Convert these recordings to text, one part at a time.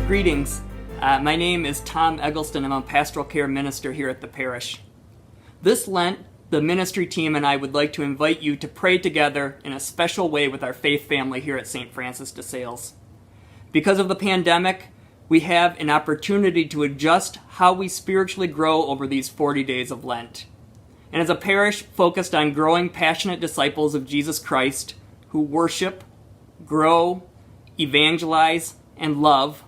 Greetings. My name is Tom Eggleston. I'm a pastoral care minister here at the parish. This Lent, the ministry team and I would like to invite you to pray together in a special way with our faith family here at St. Francis de Sales. Because of the pandemic, we have an opportunity to adjust how we spiritually grow over these 40 days of Lent. And as a parish focused on growing passionate disciples of Jesus Christ who worship, grow, evangelize, and love,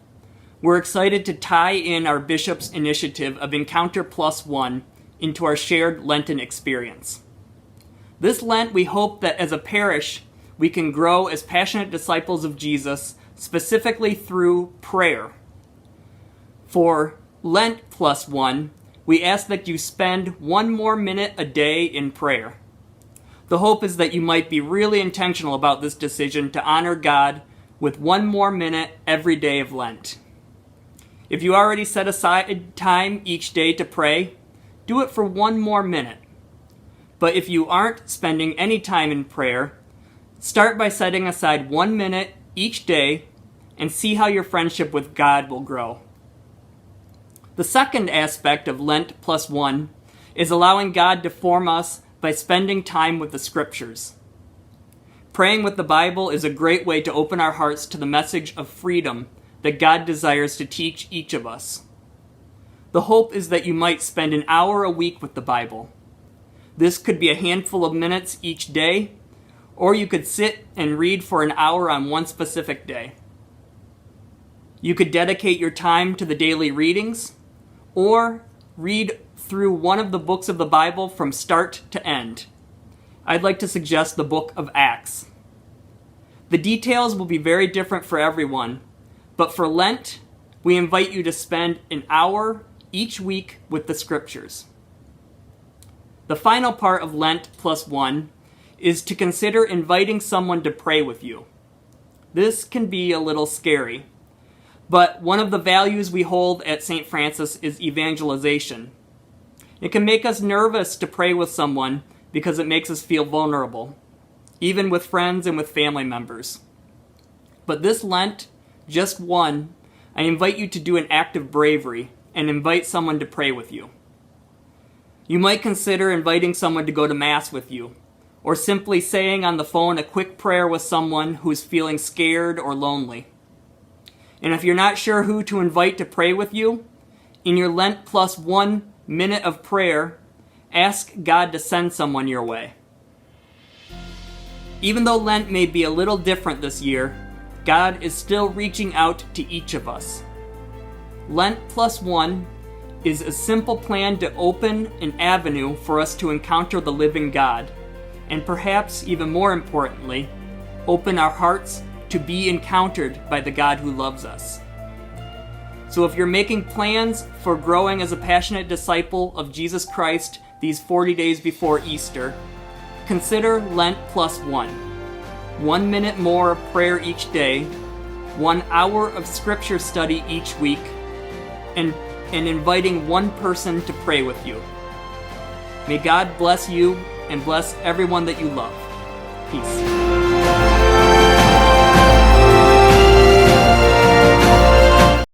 we're excited to tie in our bishop's initiative of Encounter+1 into our shared Lenten experience. This Lent, we hope that as a parish, we can grow as passionate disciples of Jesus, specifically through prayer. For Lent+1, we ask that you spend 1 more minute a day in prayer. The hope is that you might be really intentional about this decision to honor God with 1 more minute every day of Lent. If you already set aside time each day to pray, do it for 1 more minute. But if you aren't spending any time in prayer, start by setting aside 1 minute each day and see how your friendship with God will grow. The second aspect of Lent+1 is allowing God to form us by spending time with the Scriptures. Praying with the Bible is a great way to open our hearts to the message of freedom that God desires to teach each of us. The hope is that you might spend an hour a week with the Bible. This could be a handful of minutes each day, or you could sit and read for an hour on one specific day. You could dedicate your time to the daily readings, or read through one of the books of the Bible from start to end. I'd like to suggest the book of Acts. The details will be very different for everyone, but for Lent, we invite you to spend an hour each week with the Scriptures. The final part of Lent+1 is to consider inviting someone to pray with you. This can be a little scary, but one of the values we hold at St. Francis is evangelization. It can make us nervous to pray with someone because it makes us feel vulnerable, even with friends and with family members. But this Lent, just one, I invite you to do an act of bravery and invite someone to pray with you. You might consider inviting someone to go to Mass with you, or simply saying on the phone a quick prayer with someone who's feeling scared or lonely. And if you're not sure who to invite to pray with you, in your Lent+1 minute of prayer, ask God to send someone your way. Even though Lent may be a little different this year, God is still reaching out to each of us. Lent+1 is a simple plan to open an avenue for us to encounter the living God, and perhaps even more importantly, open our hearts to be encountered by the God who loves us. So if you're making plans for growing as a passionate disciple of Jesus Christ these 40 days before Easter, consider Lent+1. 1 minute more of prayer each day, 1 hour of scripture study each week, and inviting one person to pray with you. May God bless you and bless everyone that you love. Peace.